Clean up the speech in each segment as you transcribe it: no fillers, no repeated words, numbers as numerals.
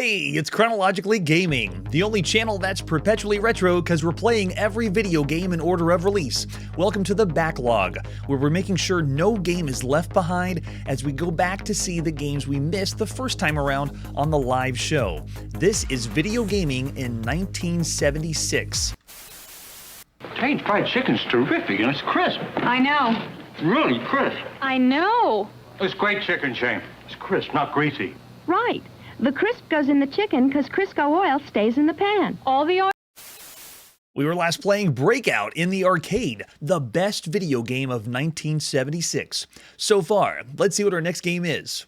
Hey, it's Chronologically Gaming, the only channel that's perpetually retro because we're playing every video game in order of release. Welcome to the Backlog, where we're making sure no game is left behind as we go back to see the games we missed the first time around on the live show. This is video gaming in 1976. Tate's fried chicken's terrific, and it's crisp. I know. Really crisp. I know. It's great chicken, Shane. It's crisp, not greasy. Right. The crisp goes in the chicken because Crisco oil stays in the pan. All the oil. We were last playing Breakout in the arcade, the best video game of 1976. So far, let's see what our next game is.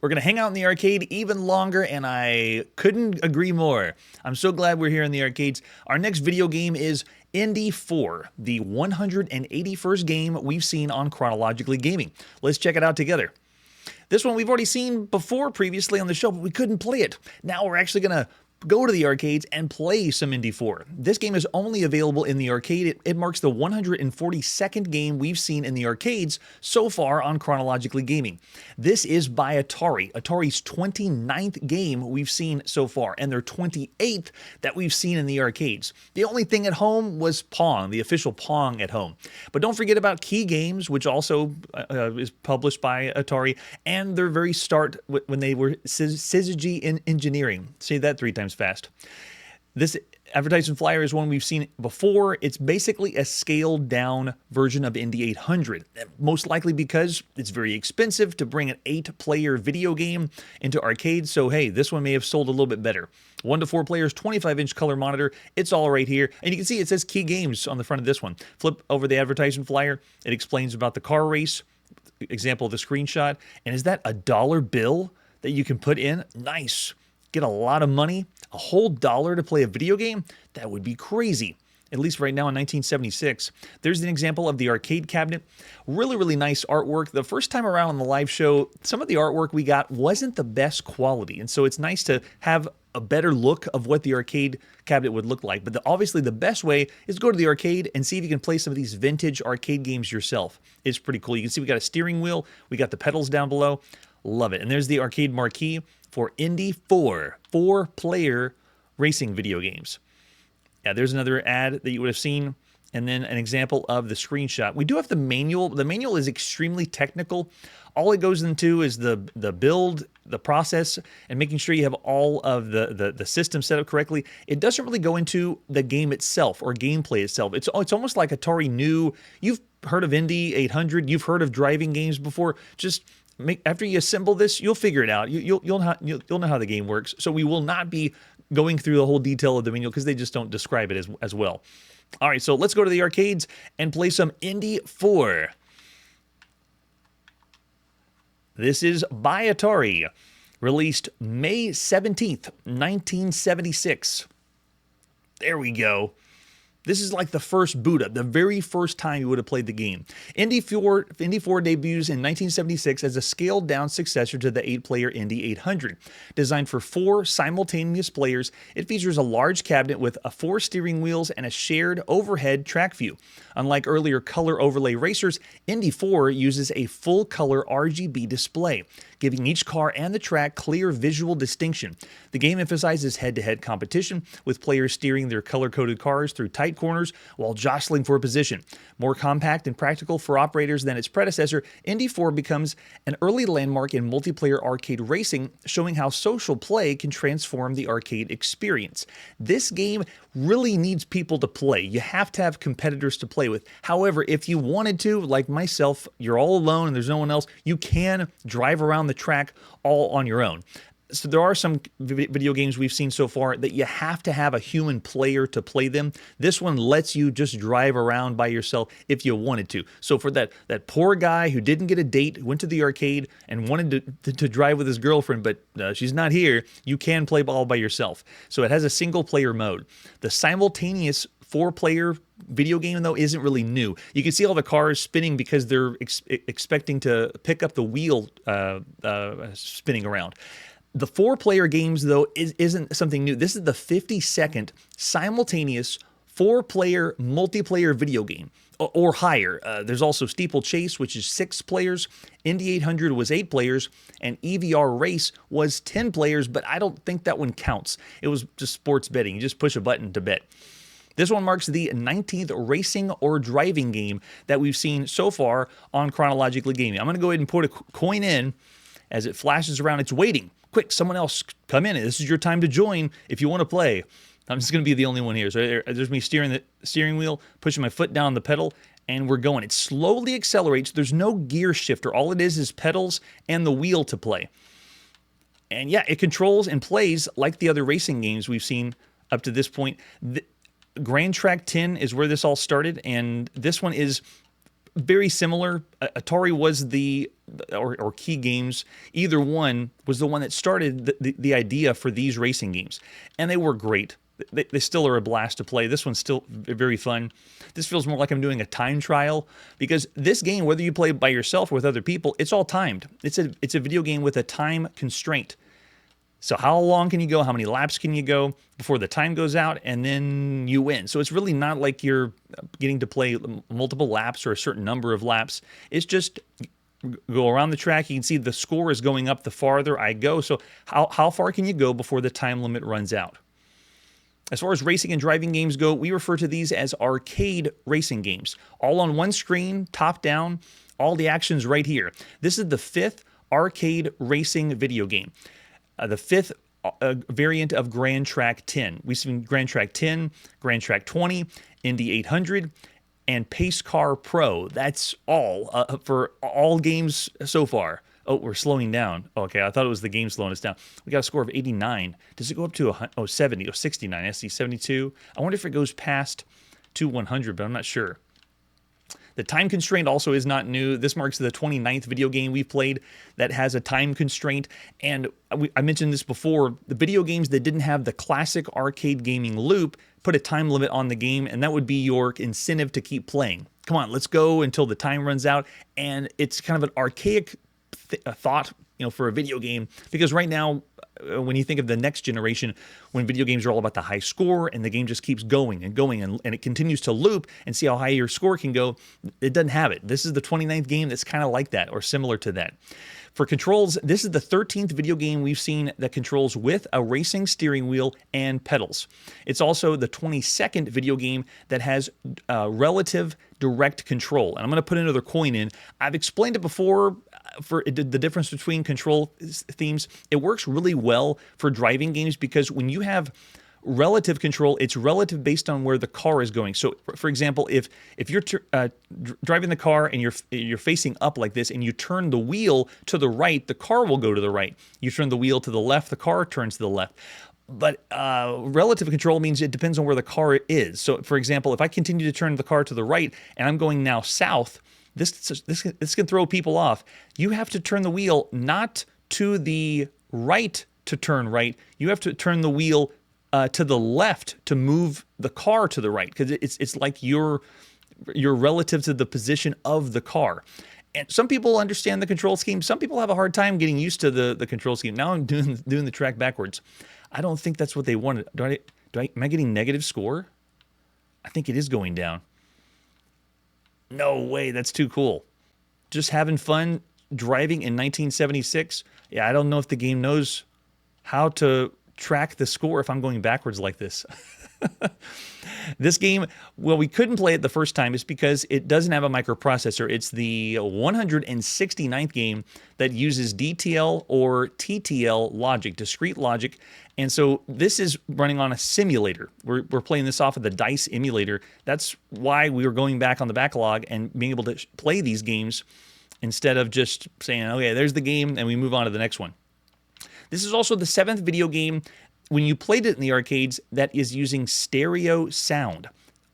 We're going to hang out in the arcade even longer, and I couldn't agree more. I'm so glad we're here in the arcades. Our next video game is Indy 4, the 181st game we've seen on Chronologically Gaming. Let's check it out together. This one we've already seen before previously on the show, but we couldn't play it. Now we're actually going to go to the arcades and play some Indy 4. This game is only available in the arcade. It marks the 142nd game we've seen in the arcades so far on Chronologically Gaming. This is by Atari, Atari's 29th game we've seen so far, and their 28th that we've seen in the arcades. The only thing at home was Pong, the official Pong at home. But don't forget about Key Games, which also is published by Atari, and their very start when they were Syzygy in Engineering. Say that 3 times fast. This advertisement flyer is one we've seen before. It's basically a scaled down version of Indy 800, most likely because it's very expensive to bring an 8-player video game into arcades. So hey, this one may have sold a little bit better. 1 to 4 players, 25-inch color monitor. It's all right here. And you can see it says Key Games on the front of this one. Flip over the advertisement flyer. It explains about the car race. Example of the screenshot. And is that a dollar bill that you can put in? Nice. Get a lot of money, a whole dollar to play a video game? That would be crazy. At least right now in 1976. There's an example of the arcade cabinet. Really, really nice artwork. The first time around on the live show, some of the artwork we got wasn't the best quality. And so it's nice to have a better look of what the arcade cabinet would look like. But obviously the best way is to go to the arcade and see if you can play some of these vintage arcade games yourself. It's pretty cool. You can see we got a steering wheel. We got the pedals down below. Love it. And there's the arcade marquee for Indy 4, 4-player racing video games. Yeah, there's another ad that you would have seen, and then an example of the screenshot. We do have the manual. The manual is extremely technical. All it goes into is the build, the process, and making sure you have all of the system set up correctly. It doesn't really go into the game itself or gameplay itself. It's almost like Atari knew. You've heard of Indy 800. You've heard of driving games before. Just after you assemble this, you'll figure it out. You'll know how the game works. So we will not be going through the whole detail of the manual because they just don't describe it as well. All right, so let's go to the arcades and play some Indy 4. This is by Atari, released May 17th, 1976. There we go. This is like the first boot up, the very first time you would have played the game. Indy 4 debuts in 1976 as a scaled-down successor to the 8-player Indy 800. Designed for 4 simultaneous players, it features a large cabinet with 4 steering wheels and a shared overhead track view. Unlike earlier color overlay racers, Indy 4 uses a full-color RGB display, giving each car and the track clear visual distinction. The game emphasizes head-to-head competition, with players steering their color-coded cars through tight corners while jostling for position. More compact and practical for operators than its predecessor, Indy 4 becomes an early landmark in multiplayer arcade racing, showing how social play can transform the arcade experience. This game really needs people to play. You have to have competitors to play with. However, if you wanted to, like myself, you're all alone and there's no one else, you can drive around the track all on your own. So there are some video games we've seen so far that you have to have a human player to play them. This one lets you just drive around by yourself if you wanted to. So for that poor guy who didn't get a date, went to the arcade and wanted to drive with his girlfriend, but she's not here, you can play all by yourself. So it has a single player mode. The simultaneous 4-player video game, though, isn't really new. You can see all the cars spinning because they're expecting to pick up the wheel spinning around. The 4-player games, though, isn't something new. This is the 52nd simultaneous 4-player multiplayer video game or higher. There's also Steeplechase, which is 6 players. Indy 800 was 8 players, and EVR Race was 10 players, but I don't think that one counts. It was just sports betting. You just push a button to bet. This one marks the 19th racing or driving game that we've seen so far on Chronologically Gaming. I'm going to go ahead and put a coin in as it flashes around. It's waiting. Quick, someone else come in. This is your time to join if you want to play. I'm just going to be the only one here. So there's me steering the steering wheel, pushing my foot down the pedal, and we're going. It slowly accelerates. There's no gear shifter. All it is pedals and the wheel to play. And yeah, it controls and plays like the other racing games we've seen up to this point. Grand Track 10 is where this all started, and this one is very similar. Atari was or Key Games, either one was the one that started the idea for these racing games, and they were great. They still are a blast to play. This one's still very fun. This feels more like I'm doing a time trial, because this game, whether you play by yourself or with other people, it's all timed. It's a video game with a time constraint. So how long can you go? How many laps can you go before the time goes out, and then you win? So it's really not like you're getting to play multiple laps or a certain number of laps. It's just go around the track. You can see the score is going up the farther I go. So how far can you go before the time limit runs out? As far as racing and driving games go, we refer to these as arcade racing games. All on one screen, top down, all the action's right here. This is the 5th arcade racing video game. The 5th variant of Grand Track 10. We've seen Grand Track 10, Grand Track 20, Indy 800, and Pace Car Pro. That's all for all games so far. Oh, we're slowing down. Okay, I thought it was the game slowing us down. We got a score of 89. Does it go up to 70? 69. I see 72. I wonder if it goes past to 100, but I'm not sure. The time constraint also is not new. This marks the 29th video game we've played that has a time constraint. And I mentioned this before, the video games that didn't have the classic arcade gaming loop put a time limit on the game, and that would be your incentive to keep playing. Come on, let's go until the time runs out. And it's kind of an archaic thought, for a video game, because right now, when you think of the next generation, when video games are all about the high score and the game just keeps going and going and it continues to loop and see how high your score can go, it doesn't have it. This is the 29th game that's kind of like that or similar to that. For controls, this is the 13th video game we've seen that controls with a racing steering wheel and pedals. It's also the 22nd video game that has relative direct control. And I'm going to put another coin in. I've explained it before for the difference between control themes. It works really well for driving games because when you have relative control, it's relative based on where the car is going. So, for example, if you're driving the car and you're facing up like this, and you turn the wheel to the right, the car will go to the right. You turn the wheel to the left, the car turns to the left. But relative control means it depends on where the car is. So, for example, if I continue to turn the car to the right and I'm going now south, this can throw people off. You have to turn the wheel not to the right to turn right. You have to turn the wheel to the left to move the car to the right, because it's like you're relative to the position of the car. And some people understand the control scheme. Some people have a hard time getting used to the control scheme. Now I'm doing the track backwards. I don't think that's what they wanted. Am I getting negative score? I think it is going down. No way, that's too cool. Just having fun driving in 1976. Yeah, I don't know if the game knows how to track the score if I'm going backwards like this. This game, well, we couldn't play it the first time. It's because it doesn't have a microprocessor. It's the 169th game that uses DTL or TTL logic, discrete logic. And so this is running on a simulator. We're playing this off of the DICE emulator. That's why we were going back on the backlog and being able to play these games instead of just saying, okay, there's the game, and we move on to the next one. This is also the 7th video game, when you played it in the arcades, that is using stereo sound.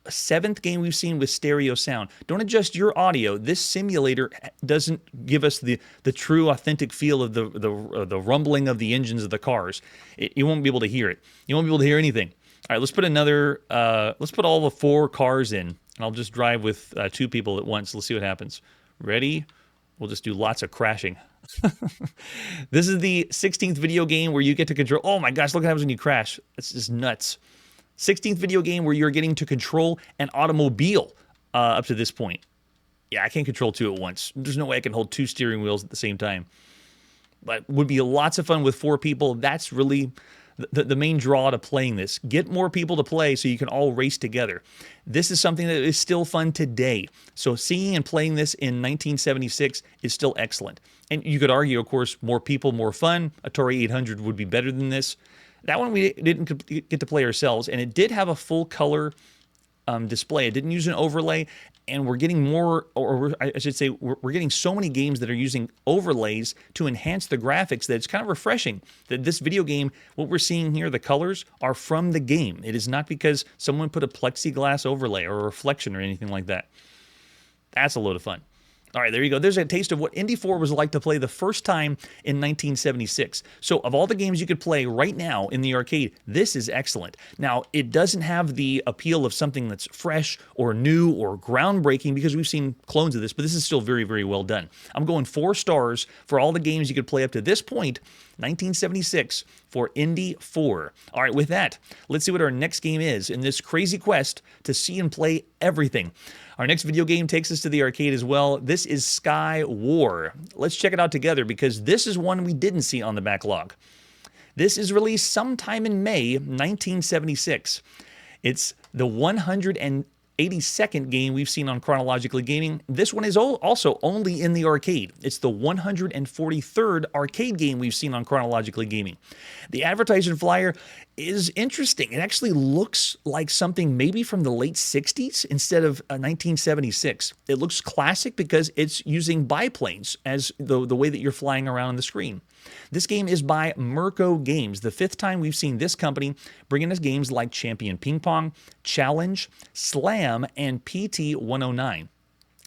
A 7th game we've seen with stereo sound. Don't adjust your audio. This simulator doesn't give us the true, authentic feel of the rumbling of the engines of the cars. You won't be able to hear it. You won't be able to hear anything. All right, let's put let's put all the 4 cars in, and I'll just drive with 2 people at once. Let's see what happens. Ready? We'll just do lots of crashing. This is the 16th video game where you get to control. Oh my gosh, look what happens when you crash. It's just nuts. 16th video game where you're getting to control an automobile up to this point. Yeah, I can't control two at once. There's no way I can hold two steering wheels at the same time. But would be lots of fun with 4 people. That's really the main draw to playing this. Get more people to play so you can all race together. This is something that is still fun today. So seeing and playing this in 1976 is still excellent. And you could argue, of course, more people, more fun. Atari 800 would be better than this. That one we didn't get to play ourselves, and it did have a full color display. It didn't use an overlay, and we're getting more, or I should say, we're getting so many games that are using overlays to enhance the graphics that it's kind of refreshing that this video game, what we're seeing here, the colors are from the game. It is not because someone put a plexiglass overlay or a reflection or anything like that. That's a load of fun. All right, there you go. There's a taste of what Indy 4 was like to play the first time in 1976. So of all the games you could play right now in the arcade, this is excellent. Now, it doesn't have the appeal of something that's fresh or new or groundbreaking because we've seen clones of this, but this is still very, very well done. I'm going 4 stars for all the games you could play up to this point, 1976, for Indy 4. All right, with that, let's see what our next game is in this crazy quest to see and play everything. Our next video game takes us to the arcade as well. This is Sky War. Let's check it out together because this is one we didn't see on the backlog. This is released sometime in May 1976. It's the 182nd game we've seen on Chronologically Gaming. This one is also only in the arcade. It's the 143rd arcade game we've seen on Chronologically Gaming. The advertisement flyer is interesting. It actually looks like something maybe from the late 60s instead of 1976. It looks classic because it's using biplanes as the way that you're flying around on the screen. This game is by Mirko Games, the 5th time we've seen this company bringing us games like Champion Ping Pong, Challenge, Slam, and PT 109.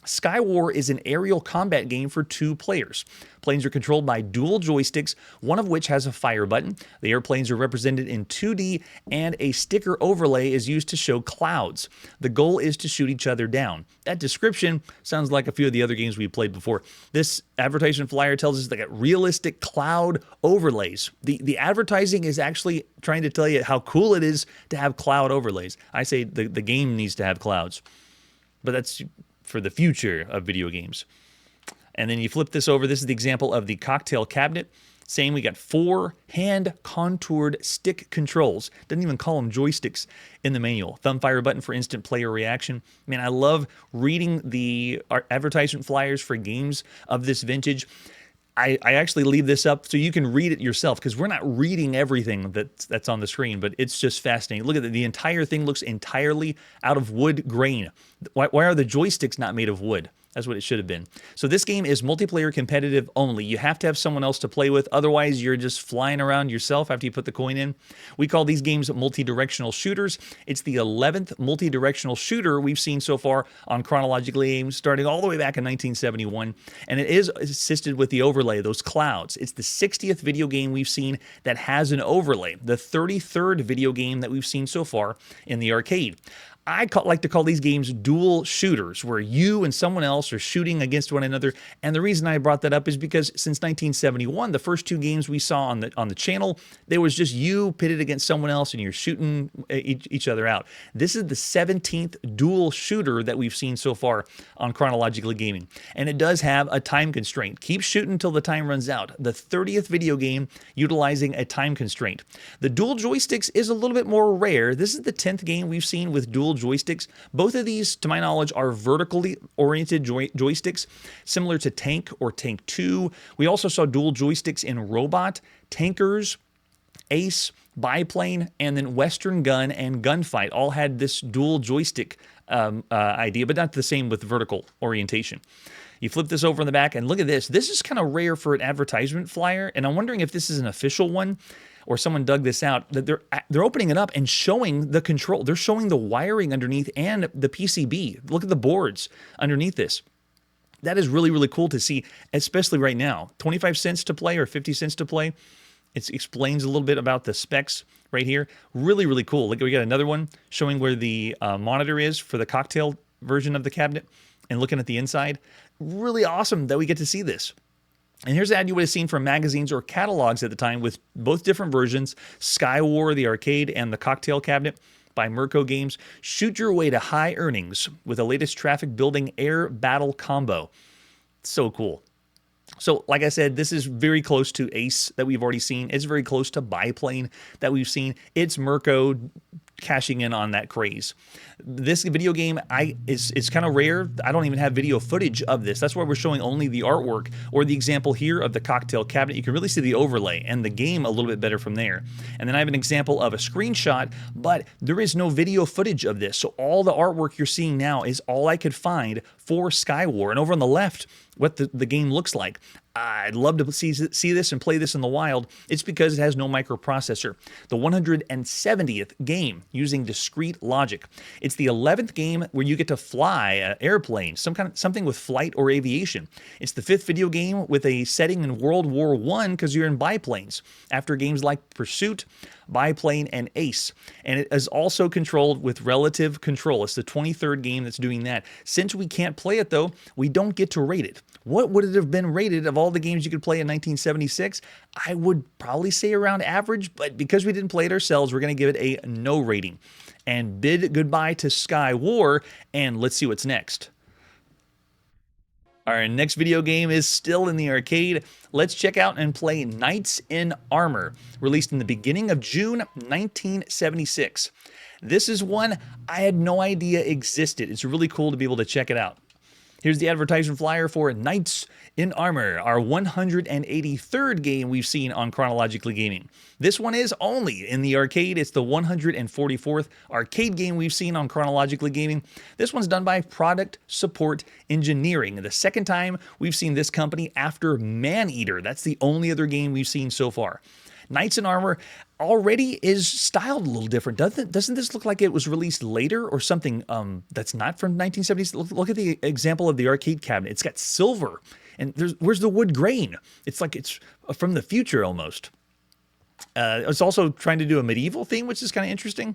Sky War is an aerial combat game for 2 players. Planes are controlled by dual joysticks, one of which has a fire button. The airplanes are represented in 2D, and a sticker overlay is used to show clouds. The goal is to shoot each other down. That description sounds like a few of the other games we played before. This advertisement flyer tells us they got realistic cloud overlays. The advertising is actually trying to tell you how cool it is to have cloud overlays. I say the game needs to have clouds, but that's for the future of video games. And then you flip this over. This is the example of the cocktail cabinet. Same, we got 4 hand-contoured stick controls. Doesn't even call them joysticks in the manual. Thumb fire button for instant player reaction. Man, I love reading the advertisement flyers for games of this vintage. I actually leave this up so you can read it yourself because we're not reading everything that's on the screen, but it's just fascinating. Look at it. The entire thing looks entirely out of wood grain. Why are the joysticks not made of wood? That's what it should have been. So this game is multiplayer competitive only. You have to have someone else to play with. Otherwise, you're just flying around yourself after you put the coin in. We call these games multi-directional shooters. It's the 11th multi-directional shooter we've seen so far on Chronologically Gaming, starting all the way back in 1971. And it is assisted with the overlay, those clouds. It's the 60th video game we've seen that has an overlay, the 33rd video game that we've seen so far in the arcade. I like to call these games dual shooters, where you and someone else are shooting against one another. And the reason I brought that up is because since 1971, the first 2 games we saw on the channel, there was just you pitted against someone else and you're shooting each other out. This is the 17th dual shooter that we've seen so far on Chronologically Gaming. And it does have a time constraint. Keep shooting until the time runs out. The 30th video game utilizing a time constraint. The dual joysticks is a little bit more rare. This is the 10th game we've seen with dual joysticks. Both of these, to my knowledge, are vertically oriented joysticks, similar to Tank or Tank 2. We also saw dual joysticks in Robot, Tankers, Ace, Biplane, and then Western Gun and Gunfight all had this dual joystick idea, but not the same with vertical orientation. You flip this over in the back, and look at this. This is kind of rare for an advertisement flyer, and I'm wondering if this is an official one or someone dug this out, that they're opening it up and showing the control. They're showing the wiring underneath and the PCB. Look at the boards underneath this. That is really, really cool to see, especially right now. 25 cents to play or 50 cents to play. It explains a little bit about the specs right here. Really, really cool. Look, we got another one showing where the monitor is for the cocktail version of the cabinet and looking at the inside. Really awesome that we get to see this. And here's the ad you would have seen from magazines or catalogs at the time with both different versions, Sky War, the arcade, and the cocktail cabinet. by Mirko Games. Shoot your way to high earnings with the latest traffic building air battle combo. So cool. So, like I said, this is very close to Ace that we've already seen. It's very close to Biplane that we've seen. It's Mirko cashing in on that craze. This video game it's kind of rare. I don't even have video footage of this. That's why we're showing only the artwork or the example here of the cocktail cabinet. You can really see the overlay and the game a little bit better from there. And then I have an example of a screenshot, but there is no video footage of this. So all the artwork you're seeing now is all I could find for Skywar. And over on the left, what the game looks like. I'd love to see this and play this in the wild. It's because it has no microprocessor. The 170th game using discrete logic. It's the 11th game where you get to fly an airplane, something with flight or aviation. It's the 5th video game with a setting in World War I because you're in biplanes. After games like Pursuit, Biplane, and Ace. And it is also controlled with relative control. It's the 23rd game that's doing that. Since we can't play it though, we don't get to rate it. What would it have been rated of all the games you could play in 1976? I would probably say around average, but because we didn't play it ourselves, we're going to give it a no rating. And bid goodbye to Skywar, and let's see what's next. Our next video game is still in the arcade. Let's check out and play Knights in Armor, released in the beginning of June 1976. This is one I had no idea existed. It's really cool to be able to check it out. Here's the advertisement flyer for Knights in Armor, our 183rd game we've seen on Chronologically Gaming. This one is only in the arcade. It's the 144th arcade game we've seen on Chronologically Gaming. This one's done by Product Support Engineering. The second time we've seen this company after Maneater. That's the only other game we've seen so far. Knights in Armor already is styled a little different. Doesn't this look like it was released later or something that's not from 1970s? Look at the example of the arcade cabinet. It's got silver. And where's the wood grain? It's like it's from the future almost. It's also trying to do a medieval theme, which is kind of interesting.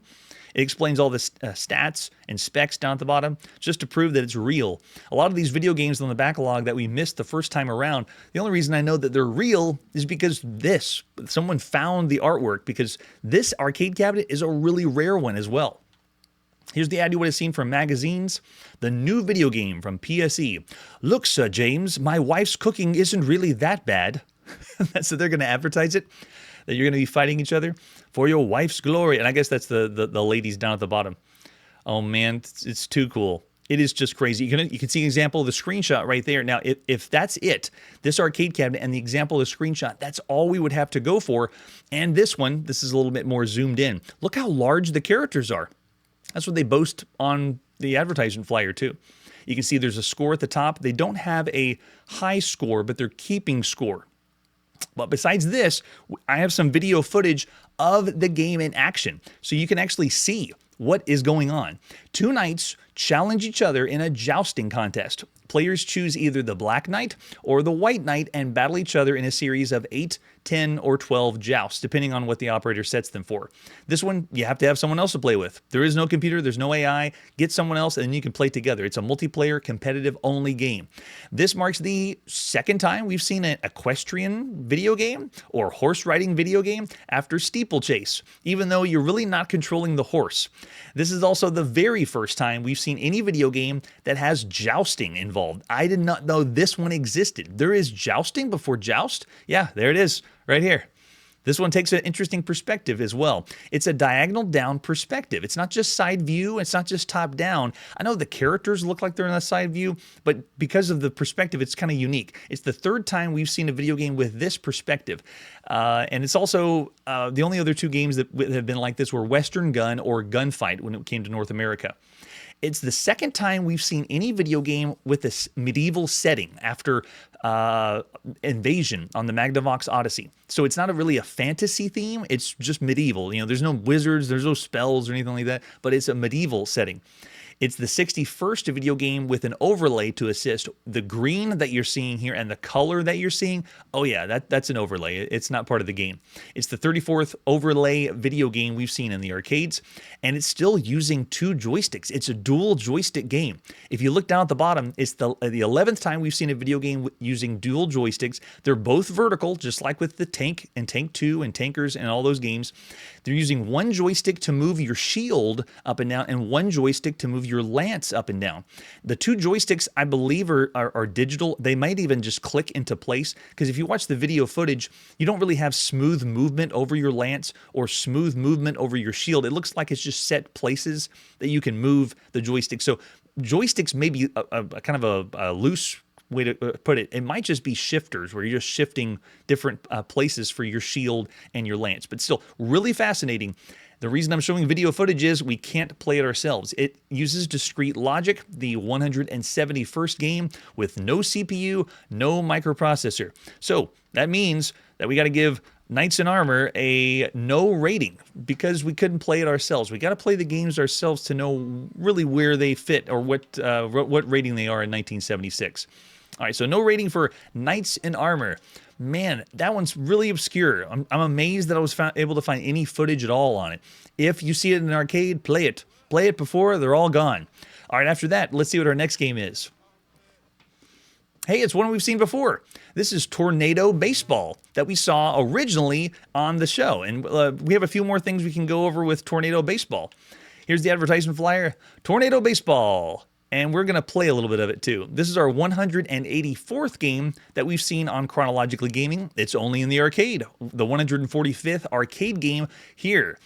It explains all the stats and specs down at the bottom just to prove that it's real. A lot of these video games on the backlog that we missed the first time around, the only reason I know that they're real is because someone found the artwork, because this arcade cabinet is a really rare one as well. Here's the ad you would have seen from magazines. The new video game from PSE. Look, Sir James, my wife's cooking isn't really that bad. So they're going to advertise it, that you're going to be fighting each other for your wife's glory. And I guess that's the ladies down at the bottom. Oh man, it's too cool. It is just crazy. You can see an example of the screenshot right there. Now, if that's it, this arcade cabinet and the example of the screenshot, that's all we would have to go for. And this is a little bit more zoomed in. Look how large the characters are. That's what they boast on the advertisement flyer too. You can see there's a score at the top. They don't have a high score, but they're keeping score. But besides this, I have some video footage of the game in action, so you can actually see what is going on. Two knights challenge each other in a jousting contest. Players choose either the Black Knight or the White Knight and battle each other in a series of 8, 10, or 12 jousts, depending on what the operator sets them for. This one, you have to have someone else to play with. There is no computer, there's no AI. Get someone else and you can play together. It's a multiplayer, competitive only game. This marks the second time we've seen an equestrian video game or horse riding video game after Steeplechase, even though you're really not controlling the horse. This is also the very first time we've seen any video game that has jousting involved. I did not know this one existed. There is jousting before joust? Yeah, there it is. Right here. This one takes an interesting perspective as well. It's a diagonal down perspective. It's not just side view. It's not just top down. I know the characters look like they're in a side view, but because of the perspective, it's kind of unique. It's the third time we've seen a video game with this perspective. And it's also the only other two games that have been like this were Western Gun or Gunfight when it came to North America. It's the second time we've seen any video game with this medieval setting after Invasion on the Magnavox Odyssey. So it's not really a fantasy theme. It's just medieval. You know, there's no wizards, there's no spells or anything like that, but it's a medieval setting. It's the 61st video game with an overlay to assist. The green that you're seeing here and the color that you're seeing, oh yeah, that's an overlay. It's not part of the game. It's the 34th overlay video game we've seen in the arcades, and it's still using 2 joysticks. It's a dual joystick game. If you look down at the bottom, it's the 11th time we've seen a video game using dual joysticks. They're both vertical, just like with the Tank and Tank 2 and Tankers and all those games. They're using 1 joystick to move your shield up and down and 1 joystick to move your lance up and down. The 2 joysticks, I believe, are digital. They might even just click into place, because if you watch the video footage, you don't really have smooth movement over your lance or smooth movement over your shield. It looks like it's just set places that you can move the joystick. So joysticks may be a kind of a loose way to put it. It might just be shifters, where you're just shifting different places for your shield and your lance, but still really fascinating. The reason I'm showing video footage is we can't play it ourselves. It uses discrete logic, the 171st game with no CPU, no microprocessor. So that means that we got to give Knights in Armor a no rating, because we couldn't play it ourselves. We got to play the games ourselves to know really where they fit, or what rating they are in 1976. All right, so no rating for Knights in Armor. Man, that one's really obscure. I'm amazed that I was able to find any footage at all on it. If you see it in an arcade, play it. Play it before they're all gone. All right, after that, let's see what our next game is. Hey, it's one we've seen before. This is Tornado Baseball that we saw originally on the show. And we have a few more things we can go over with Tornado Baseball. Here's the advertisement flyer. Tornado Baseball. And we're going to play a little bit of it too. This is our 184th game that we've seen on Chronologically Gaming. It's only in the arcade, the 145th arcade game here.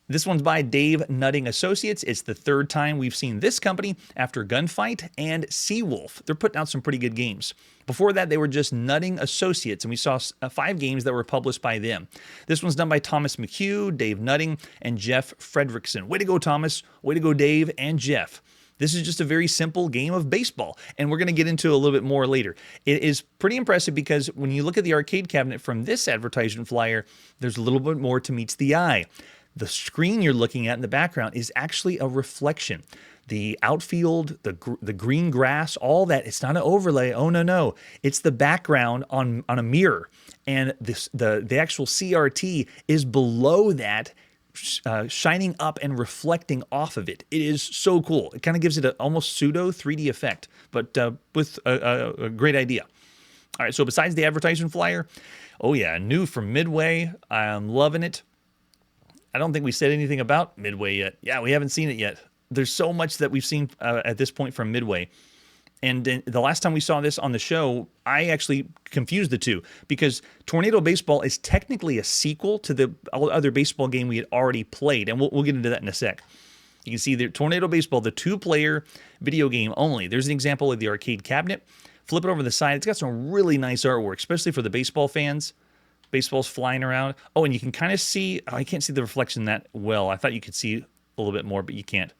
This one's by Dave Nutting Associates. It's the 3rd time we've seen this company after Gunfight and Seawolf. They're putting out some pretty good games. Before that, they were just Nutting Associates, and we saw 5 games that were published by them. This one's done by Thomas McHugh, Dave Nutting, and Jeff Fredrickson. Way to go, Thomas. Way to go, Dave and Jeff. This is just a very simple game of baseball, and we're going to get into a little bit more later. It is pretty impressive because when you look at the arcade cabinet from this advertisement flyer, there's a little bit more to meet the eye. The screen you're looking at in the background is actually a reflection. The outfield, the green grass, all that, it's not an overlay. Oh, no. It's the background on a mirror, and the actual CRT is below that, shining up and reflecting off of it. It is so cool. It kind of gives it an almost pseudo 3D effect, but with a great idea. All right, so besides the advertisement flyer, oh yeah, new from Midway. I'm loving it. I don't think we said anything about Midway yet. Yeah, we haven't seen it yet. There's so much that we've seen at this point from Midway. And the last time we saw this on the show, I actually confused the two, because Tornado Baseball is technically a sequel to the other baseball game we had already played, and we'll get into that in a sec. You can see the Tornado Baseball, the 2-player video game only. There's an example of the arcade cabinet. Flip it over the side. It's got some really nice artwork, especially for the baseball fans. Baseball's flying around. Oh, and you can kind of see, I can't see the reflection that well. I thought you could see a little bit more, but you can't.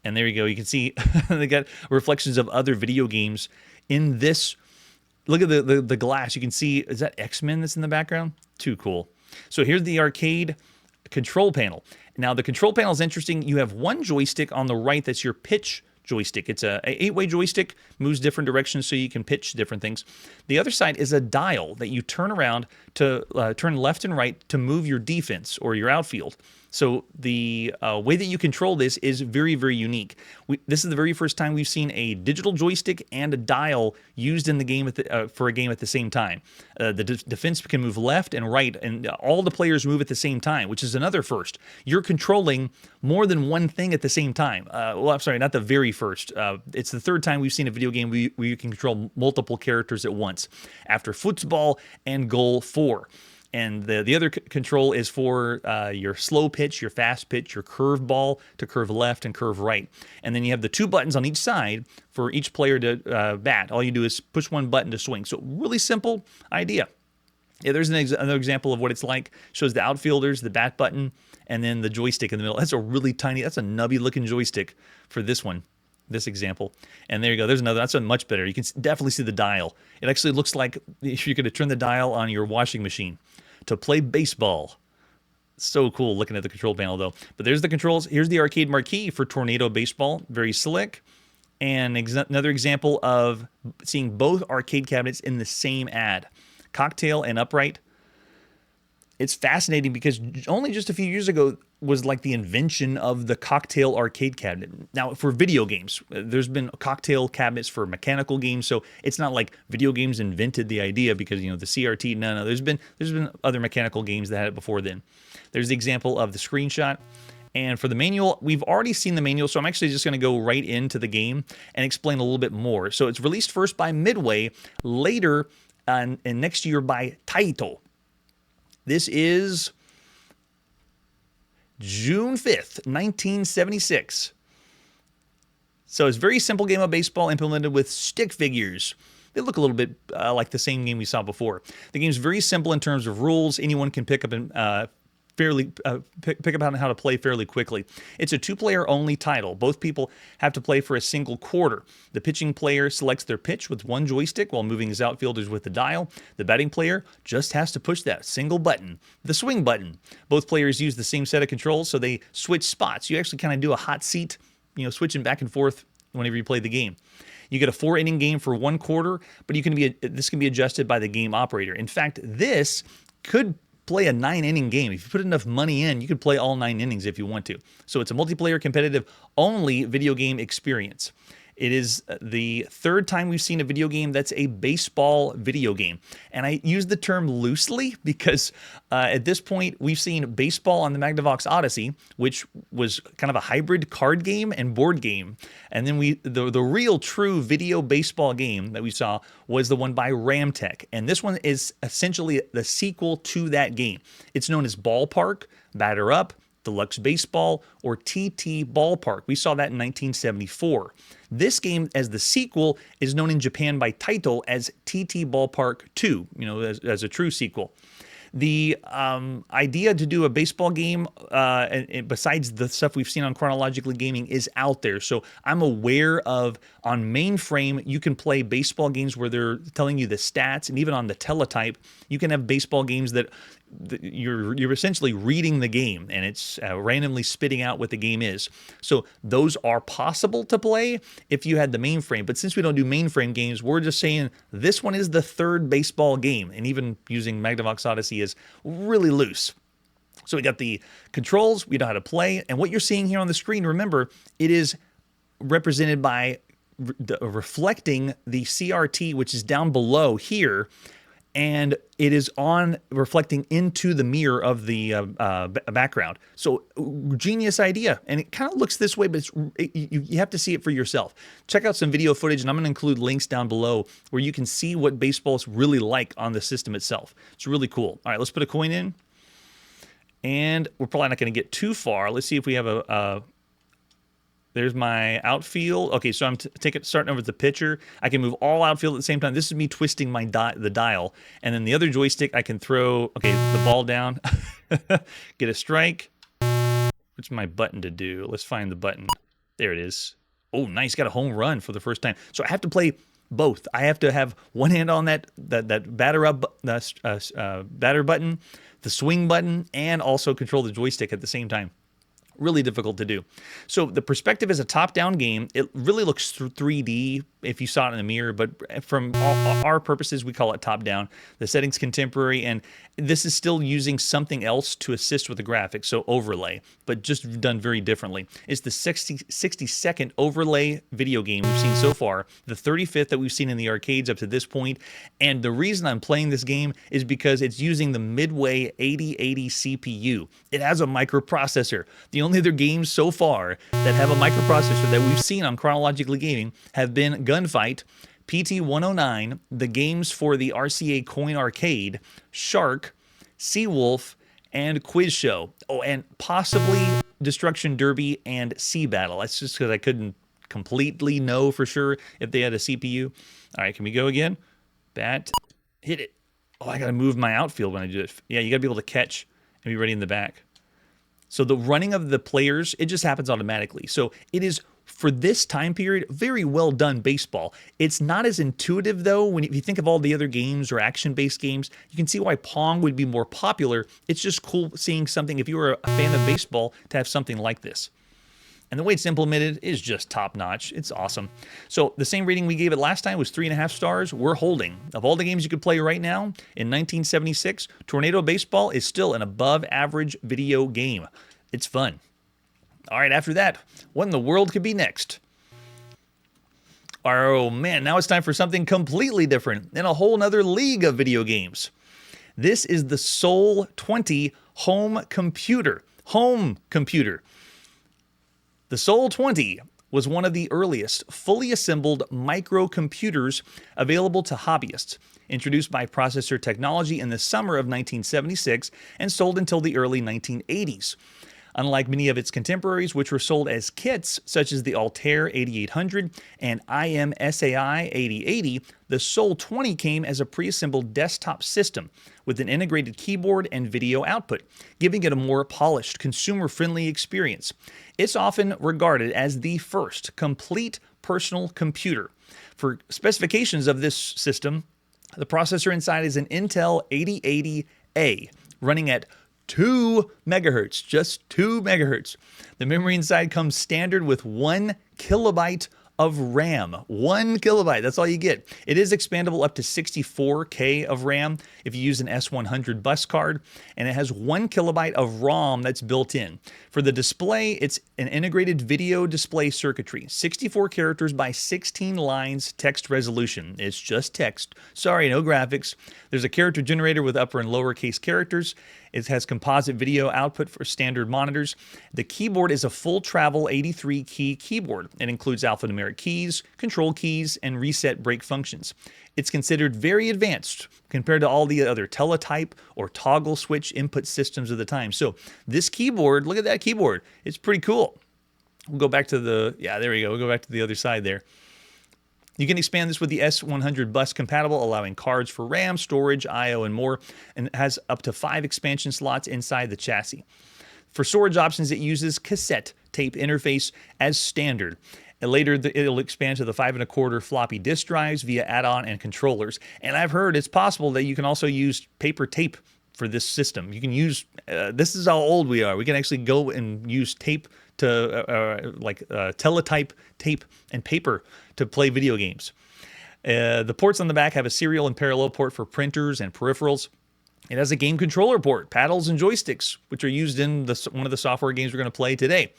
And there you go. You can see they got reflections of other video games in this. Look at the glass. You can see, is that X-Men that's in the background? Too cool. So here's the arcade control panel. Now the control panel is interesting. You have 1 joystick on the right that's your pitch joystick. It's a 8-way joystick, moves different directions so you can pitch different things. The other side is a dial that you turn around to turn left and right to move your defense or your outfield. So the way that you control this is very, very unique. This is the very first time we've seen a digital joystick and a dial used in the game for a game at the same time. The defense can move left and right, and all the players move at the same time, which is another first. You're controlling more than one thing at the same time. Well, I'm sorry, not the very first. It's the 3rd time we've seen a video game where you can control multiple characters at once, after Football and Goal 4. And the other control is for your slow pitch, your fast pitch, your curve ball to curve left and curve right. And then you have the 2 buttons on each side for each player to bat. All you do is push 1 button to swing. So really simple idea. Yeah, there's another example of what it's like. Shows the outfielders, the bat button, and then the joystick in the middle. That's a nubby looking joystick for this one. This example. And there you go. There's another. That's much better. You can definitely see the dial. It actually looks like if you're going to turn the dial on your washing machine to play baseball. So cool looking at the control panel, though. But there's the controls. Here's the arcade marquee for Tornado Baseball. Very slick. And another example of seeing both arcade cabinets in the same ad. Cocktail and upright. It's fascinating because only just a few years ago was like the invention of the cocktail arcade cabinet. Now, for video games, there's been cocktail cabinets for mechanical games, so it's not like video games invented the idea because, you know, the CRT, no, there's been other mechanical games that had it before then. There's the example of the screenshot. And for the manual, we've already seen the manual, so I'm actually just going to go right into the game and explain a little bit more. So it's released first by Midway, later and next year by Taito. This is June 5th, 1976. So it's a very simple game of baseball implemented with stick figures. They look a little bit like the same game we saw before. The game's very simple in terms of rules. Anyone can pick up and pick up on how to play fairly quickly. It's a two-player only title. Both people have to play for a single quarter. The pitching player selects their pitch with one joystick while moving his outfielders with the dial. The batting player just has to push that single button, the swing button. Both players use the same set of controls, so they switch spots. You actually kind of do a hot seat, you know, switching back and forth whenever you play the game. You get a 4-inning game for one quarter, but this can be adjusted by the game operator. In fact, this could play a 9-inning game. If you put enough money in, you could play all 9 innings if you want to. So it's a multiplayer competitive only video game experience. It is the third time we've seen a video game that's a baseball video game. And I use the term loosely because at this point, we've seen baseball on the Magnavox Odyssey, which was kind of a hybrid card game and board game. And then the real true video baseball game that we saw was the one by Ramtech. And this one is essentially the sequel to that game. It's known as Ballpark, Batter Up, Deluxe Baseball, or TT Ballpark. We saw that in 1974. This game, as the sequel, is known in Japan by Taito as TT Ballpark 2, you know, as a true sequel. The idea to do a baseball game, and besides the stuff we've seen on Chronologically Gaming, is out there. So I'm aware of, on mainframe, you can play baseball games where they're telling you the stats, and even on the teletype, you can have baseball games that you're essentially reading the game, and it's randomly spitting out what the game is. So those are possible to play if you had the mainframe. But since we don't do mainframe games, we're just saying this one is the third baseball game, and even using Magnavox Odyssey is really loose. So we got the controls, we know how to play, and what you're seeing here on the screen, remember, it is represented by reflecting the CRT, which is down below here, and it is reflecting into the mirror of the background. So genius idea, and it kind of looks this way, but you have to see it for yourself. Check out some video footage, and I'm going to include links down below where you can see what baseball is really like on the system itself. It's really cool. All right, let's put a coin in, and we're probably not going to get too far. Let's see if we have there's my outfield. Okay, so I'm starting over with the pitcher. I can move all outfield at the same time. This is me twisting the dial. And then the other joystick, I can throw, the ball down, get a strike. What's my button to do? Let's find the button. There it is. Oh, nice. Got a home run for the first time. So I have to play both. I have to have one hand on that batter button, the swing button, and also control the joystick at the same time. Really difficult to do. So the perspective is a top-down game. It really looks 3D if you saw it in the mirror, but from our purposes, we call it top-down. The settings contemporary, and this is still using something else to assist with the graphics, so overlay, but just done very differently. It's the 60-second overlay video game we've seen so far, the 35th that we've seen in the arcades up to this point, and the reason I'm playing this game is because it's using the Midway 8080 CPU. It has a microprocessor. The only other games so far that have a microprocessor that we've seen on Chronologically Gaming have been Gunfight, PT-109, the games for the RCA Coin Arcade, Shark, Seawolf, and Quiz Show. Oh, and possibly Destruction Derby and Sea Battle. That's just because I couldn't completely know for sure if they had a CPU. All right, can we go again? Bat, hit it. Oh, I got to move my outfield when I do it. Yeah, you got to be able to catch and be ready in the back. So the running of the players, it just happens automatically. So it is For this time period, very well done baseball. It's not as intuitive though. If you think of all the other games or action-based games, you can see why Pong would be more popular. It's just cool seeing something, if you were a fan of baseball, to have something like this. And the way it's implemented is just top-notch. It's awesome. So the same rating we gave it last time was 3.5 stars. We're holding. Of all the games you could play right now, in 1976, Tornado Baseball is still an above-average video game. It's fun. All right, after that, what in the world could be next? Oh man, now it's time for something completely different in a whole nother league of video games. This is the SOL-20 home computer. Home computer. The SOL-20 was one of the earliest fully assembled microcomputers available to hobbyists, introduced by Processor Technology in the summer of 1976 and sold until the early 1980s. Unlike many of its contemporaries, which were sold as kits, such as the Altair 8800 and IMSAI 8080, the SOL-20 came as a pre-assembled desktop system with an integrated keyboard and video output, giving it a more polished, consumer-friendly experience. It's often regarded as the first complete personal computer. For specifications of this system, the processor inside is an Intel 8080A running at 2 megahertz, just 2 megahertz. The memory inside comes standard with 1 kilobyte of RAM. 1 kilobyte, that's all you get. It is expandable up to 64K of RAM if you use an S100 bus card, and it has 1 kilobyte of ROM that's built in. For the display, it's an integrated video display circuitry, 64 characters by 16 lines text resolution. It's just text. Sorry, no graphics. There's a character generator with upper and lowercase characters. It has composite video output for standard monitors. The keyboard is a full travel 83 key keyboard. It includes alphanumeric keys, control keys, and reset break functions. It's considered very advanced compared to all the other teletype or toggle switch input systems of the time. So this keyboard, look at that keyboard. It's pretty cool. We'll go back to the, yeah, there we go. We'll go back to the other side there. You can expand this with the S100 bus compatible, allowing cards for RAM, storage, I/O, and more, and it has up to 5 expansion slots inside the chassis. For storage options, it uses cassette tape interface as standard. And later, it'll expand to the 5.25 floppy disk drives via add-on and controllers. And I've heard it's possible that you can also use paper tape for this system. You can use, this is how old we are. We can actually go and use tape to, teletype tape and paper to play video games. The ports on the back have a serial and parallel port for printers and peripherals. It has a game controller port, paddles and joysticks, which are used in one of the software games we're going to play today.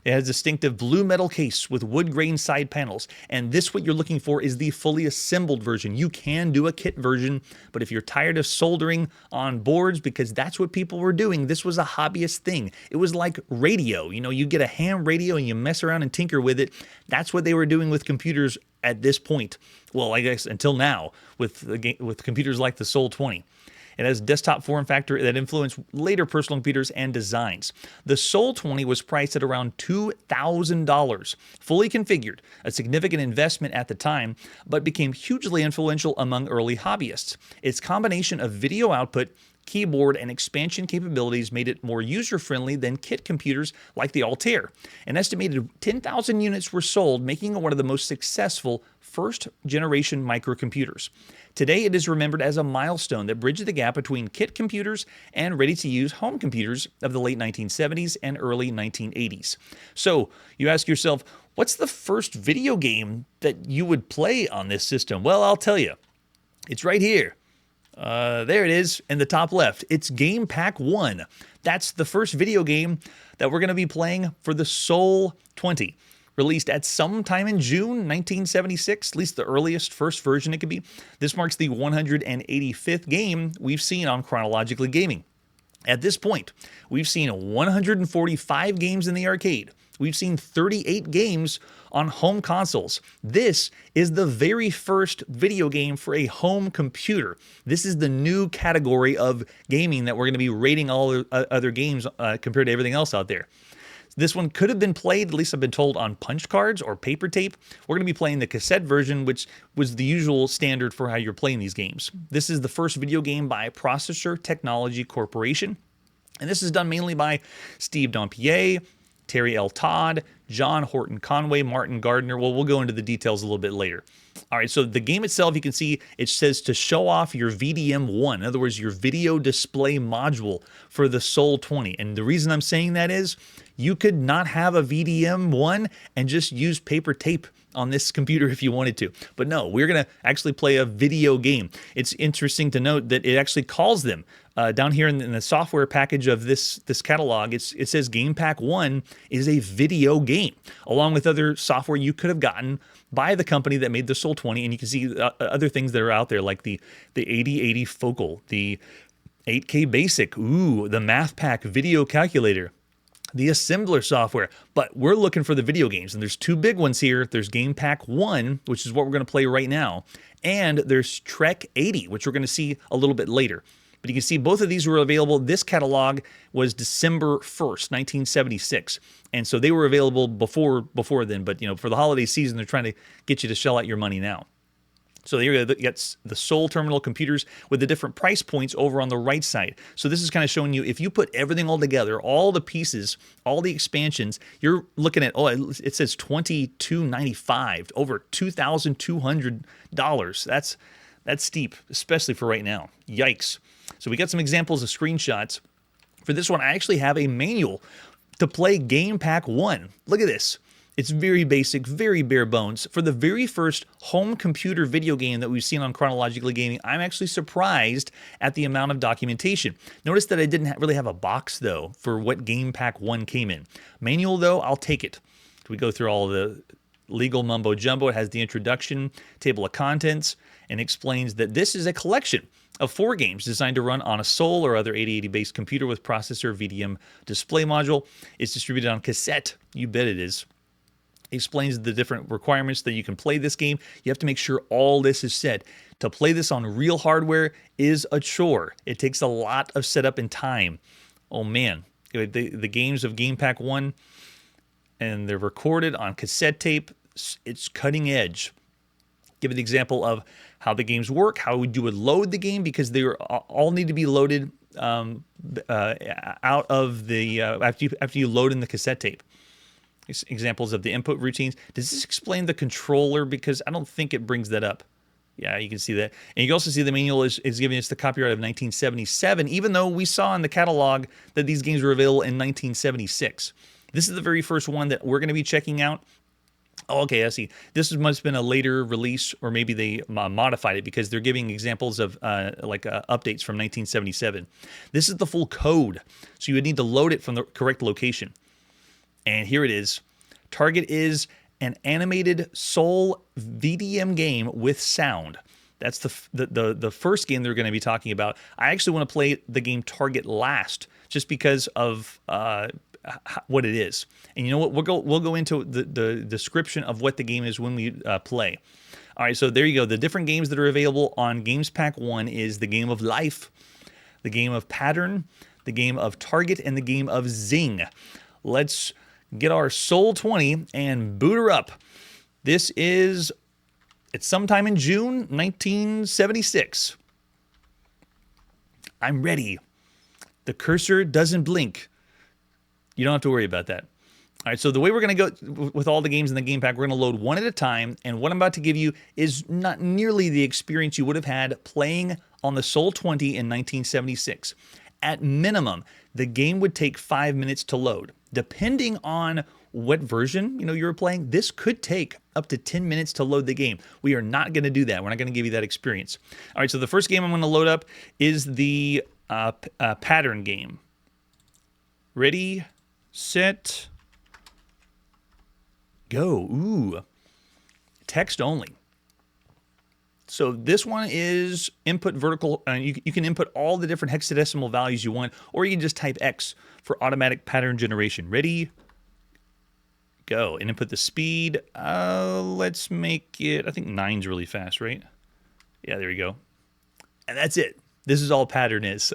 It has a distinctive blue metal case with wood grain side panels. And this, what you're looking for, is the fully assembled version. You can do a kit version, but if you're tired of soldering on boards, because that's what people were doing, this was a hobbyist thing. It was like radio. You know, you get a ham radio and you mess around and tinker with it. That's what they were doing with computers at this point. Well, I guess until now with computers like the SOL-20. It has desktop form factor that influenced later personal computers and designs. The SOL-20 was priced at around $2,000, fully configured, a significant investment at the time, but became hugely influential among early hobbyists. Its combination of video output, keyboard, and expansion capabilities made it more user-friendly than kit computers like the Altair. An estimated 10,000 units were sold, making it one of the most successful first-generation microcomputers. Today, it is remembered as a milestone that bridged the gap between kit computers and ready-to-use home computers of the late 1970s and early 1980s. So, you ask yourself, what's the first video game that you would play on this system? Well, I'll tell you. It's right here. There it is in the top left. It's Gamepac 1. That's the first video game that we're going to be playing for the SOL-20. Released at some time in June 1976, at least the earliest first version it could be. This marks the 185th game we've seen on Chronologically Gaming. At this point, we've seen 145 games in the arcade. We've seen 38 games on home consoles. This is the very first video game for a home computer. This is the new category of gaming that we're going to be rating all other games compared to everything else out there. This one could have been played, at least I've been told, on punch cards or paper tape. We're going to be playing the cassette version, which was the usual standard for how you're playing these games. This is the first video game by Processor Technology Corporation. And this is done mainly by Steve Dompier, Terry L. Todd, John Horton Conway, Martin Gardner. Well, we'll go into the details a little bit later. All right, so the game itself, you can see it says to show off your VDM1, in other words, your video display module for the SOL-20. And the reason I'm saying that is you could not have a VDM1 and just use paper tape on this computer if you wanted to. But no, we're going to actually play a video game. It's interesting to note that it actually calls them down here in the software package of this catalog. It says Gamepac 1 is a video game, along with other software you could have gotten by the company that made the SOL-20. And you can see other things that are out there, like the 8080 Focal, the 8K Basic, the MathPack video calculator, the assembler software. But we're looking for the video games, and there's two big ones here. There's Gamepac 1, which is what we're going to play right now, and there's Trek 80, which we're going to see a little bit later. But you can see both of these were available. This catalog was December 1st, 1976. And so they were available before then. But, for the holiday season, they're trying to get you to shell out your money now. So there you go. You got the SOL terminal computers with the different price points over on the right side. So this is kind of showing you, if you put everything all together, all the pieces, all the expansions, you're looking at, it says $22.95, over $2,200. That's steep, especially for right now. Yikes. So we got some examples of screenshots. For this one, I actually have a manual to play Gamepac 1. Look at this. It's very basic, very bare bones. For the very first home computer video game that we've seen on Chronologically Gaming, I'm actually surprised at the amount of documentation. Notice that I didn't really have a box, though, for what Gamepac 1 came in. Manual, though, I'll take it. We go through all the legal mumbo jumbo. It has the introduction, table of contents, and explains that this is a collection of 4 games designed to run on a SOL or other 8080-based computer with processor VDM display module. It's distributed on cassette. You bet it is. It explains the different requirements that you can play this game. You have to make sure all this is set. To play this on real hardware is a chore. It takes a lot of setup and time. Oh man, the games of Gamepac 1, and they're recorded on cassette tape. It's cutting edge. Give an example of how the games work, how you would load the game, because they all need to be loaded out of the after you load in the cassette tape. Examples of the input routines. Does this explain the controller? Because I don't think it brings that up. Yeah, you can see that. And you can also see the manual is giving us the copyright of 1977, even though we saw in the catalog that these games were available in 1976. This is the very first one that we're going to be checking out. Oh, okay, I see. This must have been a later release, or maybe they modified it, because they're giving examples of updates from 1977. This is the full code, so you would need to load it from the correct location. And here it is. Target is an animated SOL VDM game with sound. That's the first game they're going to be talking about. I actually want to play the game Target last, just because of what it is. And you know what? We'll go into the description of what the game is when we play. All right, so there you go. The different games that are available on Gamepac 1 is the game of Life, the game of Pattern, the game of Target, and the game of Zing. Let's get our SOL-20 and boot her up. It's sometime in June 1976. I'm ready. The cursor doesn't blink. You don't have to worry about that. All right, so the way we're going to go with all the games in the Gamepac, we're going to load one at a time, and what I'm about to give you is not nearly the experience you would have had playing on the SOL-20 in 1976. At minimum, the game would take 5 minutes to load. Depending on what version you were playing, this could take up to 10 minutes to load the game. We are not going to do that. We're not going to give you that experience. All right, so the first game I'm going to load up is the Pattern game. Ready, set, go. Ooh, text only. So this one is input vertical. You can input all the different hexadecimal values you want, or you can just type X for automatic pattern generation. Ready, go. And input the speed. Let's make it, I think 9's really fast, right? Yeah, there we go. And that's it. This is all pattern is.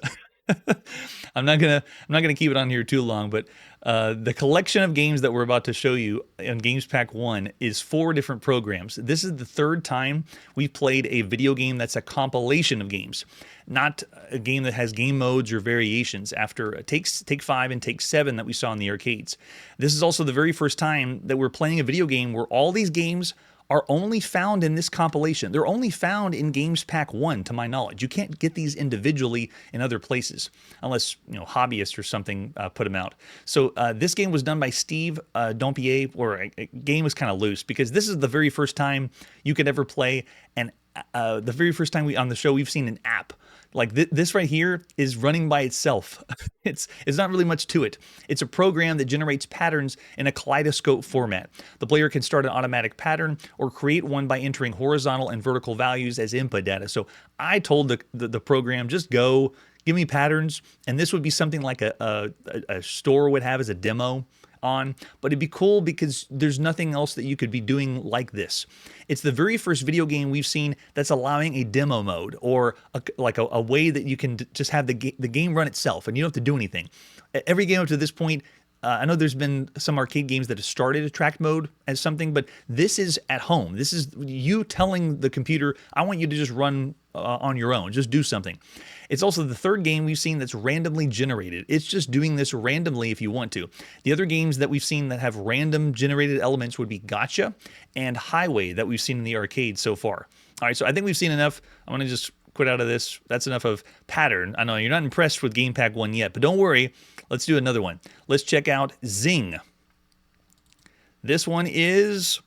I'm not gonna keep it on here too long, but The collection of games that we're about to show you on Games Pack 1 is 4 different programs. This is the 3rd time we've played a video game that's a compilation of games, not a game that has game modes or variations after Take 5 and Take 7 that we saw in the arcades. This is also the very first time that we're playing a video game where all these games are only found in this compilation. They're only found in Games Pack 1, to my knowledge. You can't get these individually in other places, unless, you know, hobbyists or something put them out. So this game was done by Steve Dompier, or game was kind of loose, because this is the very first time you could ever play, and the very first time on the show we've seen an app. Like this right here is running by itself. It's not really much to it. It's a program that generates patterns in a kaleidoscope format. The player can start an automatic pattern or create one by entering horizontal and vertical values as input data. So I told the program, just go, give me patterns, and this would be something like a store would have as a demo on, but it'd be cool because there's nothing else that you could be doing like this. It's the very first video game we've seen that's allowing a demo mode, or a way that you can just have the game run itself and you don't have to do anything. Every game up to this point, I know there's been some arcade games that have started a track mode as something, but this is at home. This is you telling the computer, I want you to just run on your own, just do something. It's also the 3rd game we've seen that's randomly generated. It's just doing this randomly if you want to. The other games that we've seen that have random generated elements would be Gotcha and Highway that we've seen in the arcade so far. All right, so I think we've seen enough. I'm going to just quit out of this. That's enough of pattern. I know you're not impressed with Game Pack 1 yet, but don't worry. Let's do another one. Let's check out Zing. This one is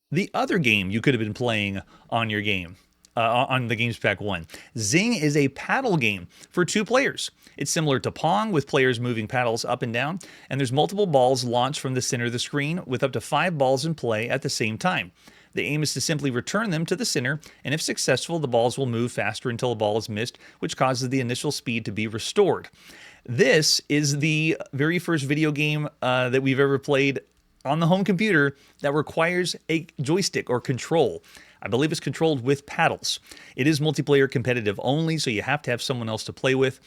the other game you could have been playing on your game. On the Games Pack 1. Zing is a paddle game for 2 players. It's similar to Pong, with players moving paddles up and down, and there's multiple balls launched from the center of the screen with up to 5 balls in play at the same time. The aim is to simply return them to the center, and if successful, the balls will move faster until a ball is missed, which causes the initial speed to be restored. This is the very first video game that we've ever played on the home computer that requires a joystick or control. I believe it's controlled with paddles. It is multiplayer competitive only, so you have to have someone else to play with.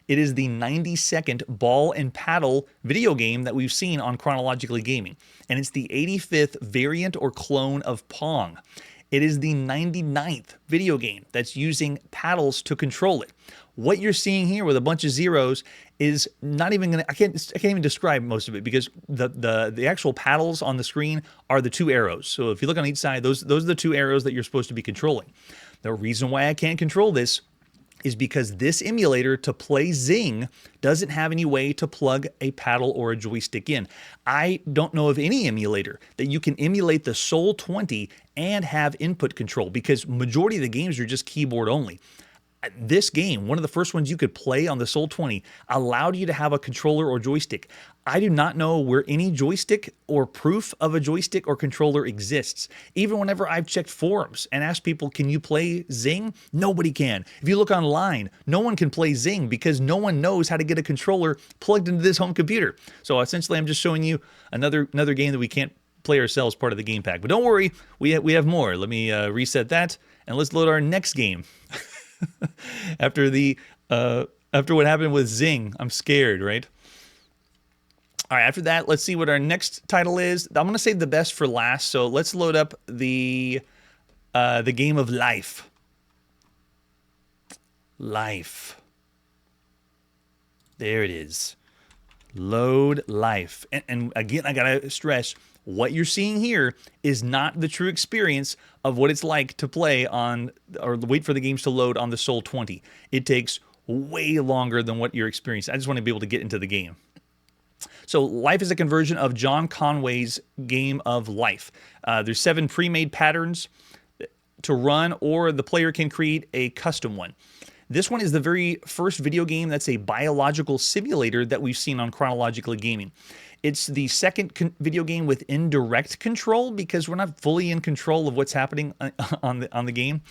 It is the 92nd ball and paddle video game that we've seen on Chronologically Gaming, and it's the 85th variant or clone of Pong. It is the 99th video game that's using paddles to control it. What you're seeing here with a bunch of zeros is not even gonna, I can't even describe most of it, because the actual paddles on the screen are the 2 arrows. So if you look on each side, those are the 2 arrows that you're supposed to be controlling. The reason why I can't control this is because this emulator to play Zing doesn't have any way to plug a paddle or a joystick in. I don't know of any emulator that you can emulate the SOL-20 and have input control, because majority of the games are just keyboard only. This game, one of the first ones you could play on the SOL-20, allowed you to have a controller or joystick. I do not know where any joystick or proof of a joystick or controller exists. Even whenever I've checked forums and asked people, can you play Zing? Nobody can. If you look online, no one can play Zing because no one knows how to get a controller plugged into this home computer. So essentially, I'm just showing you another game that we can't play ourselves, part of the game pack. But don't worry, we have more. Let me reset that, and let's load our next game. After what happened with Zing, I'm scared, right? All right, after that, let's see what our next title is. I'm going to save the best for last, so let's load up the game of life. Life. There it is. Load life. And again, I got to stress, what you're seeing here is not the true experience of what it's like to play on, or wait for the games to load on the SOL-20. It takes way longer than what you're experiencing. I just want to be able to get into the game. So Life is a conversion of John Conway's Game of Life. There's 7 pre-made patterns to run, or the player can create a custom one. This one is the very first video game that's a biological simulator that we've seen on Chronologically Gaming. It's the second video game with indirect control, because we're not fully in control of what's happening on the game,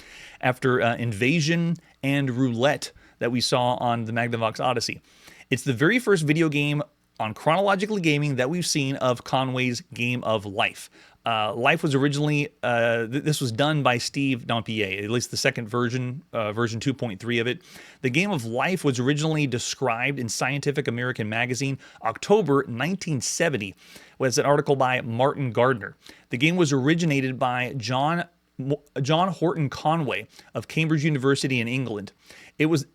after Invasion and Roulette that we saw on the Magnavox Odyssey. It's the very first video game on Chronologically Gaming that we've seen of Conway's Game of Life. Life was originally, this was done by Steve Dampier, at least the second version, version 2.3 of it. The game of Life was originally described in Scientific American Magazine, October 1970, was an article by Martin Gardner. The game was originated by John Horton Conway of Cambridge University in England.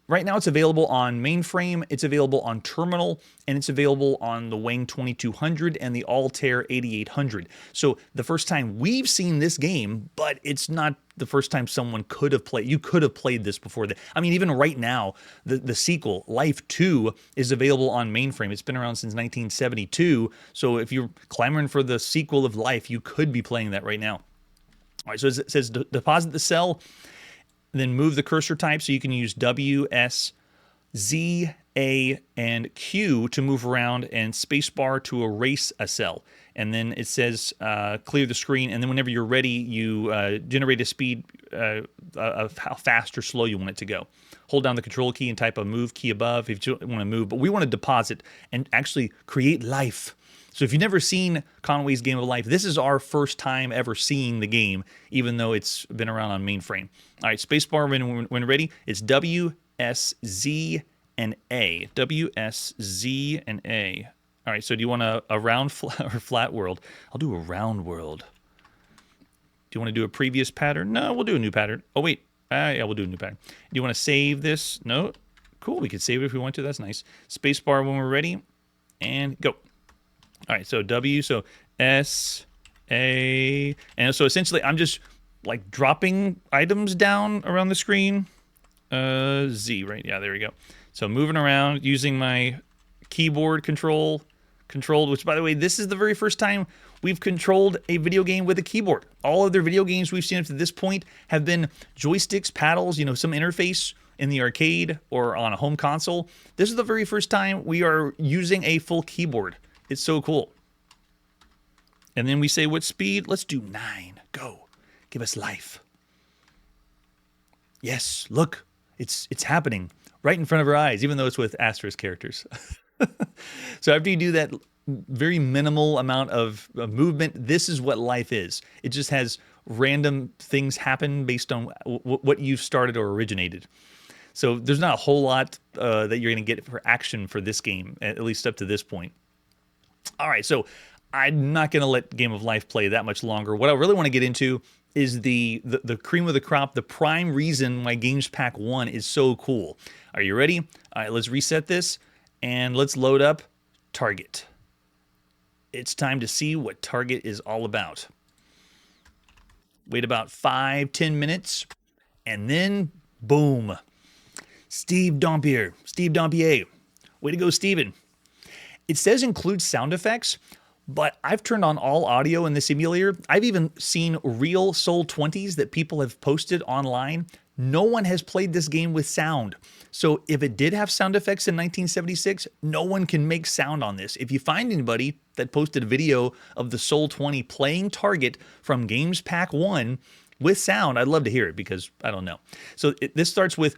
Right now it's available on mainframe, it's available on terminal, and it's available on the Wang 2200 and the Altair 8800. So the first time we've seen this game, but it's not the first time someone could have played. You could have played this before that. I mean, even right now, the sequel, Life 2, is available on mainframe. It's been around since 1972. So if you're clamoring for the sequel of Life, you could be playing that right now. All right, so it says deposit the cell, then move the cursor type, so you can use W, S, Z, A, and Q to move around, and spacebar to erase a cell. And then it says clear the screen, and then whenever you're ready, you generate a speed of how fast or slow you want it to go. Hold down the control key and type a move key above if you want to move, but we want to deposit and actually create life. So if you've never seen Conway's Game of Life, this is our first time ever seeing the game, even though it's been around on mainframe. All right, spacebar when ready, it's W, S, Z, and A. W, S, Z, and A. All right, so do you want a round or flat world? I'll do a round world. Do you want to do a previous pattern? No, we'll do a new pattern. Oh, wait. Yeah, we'll do a new pattern. Do you want to save this? No? Cool, we could save it if we want to. That's nice. Spacebar when we're ready, and go. All right, so W, so S, A, and so essentially I'm just like dropping items down around the screen. Z, right? Yeah, there we go. So moving around using my keyboard controlled, which by the way, this is the very first time we've controlled a video game with a keyboard. All other video games we've seen up to this point have been joysticks, paddles, some interface in the arcade or on a home console. This is the very first time we are using a full keyboard. It's so cool. And then we say, what speed? Let's do 9. Go. Give us life. Yes, look. It's happening right in front of our eyes, even though it's with asterisk characters. So after you do that very minimal amount of movement, this is what life is. It just has random things happen based on what you've started or originated. So there's not a whole lot that you're going to get for action for this game, at least up to this point. All right, so I'm not going to let Game of Life play that much longer. What I really want to get into is the cream of the crop, the prime reason why Gamepac 1 is so cool. Are you ready? All right, let's reset this, and let's load up Target. It's time to see what Target is all about. Wait about 5-10 minutes, and then, boom. Steve Dampier. Way to go, Steven. It says include sound effects, but I've turned on all audio in the simulator. I've even seen real SOL-20s that people have posted online. No one has played this game with sound. So if it did have sound effects in 1976, no one can make sound on this. If you find anybody that posted a video of the SOL-20 playing Target from Gamepac 1 with sound, I'd love to hear it because I don't know. So this starts with,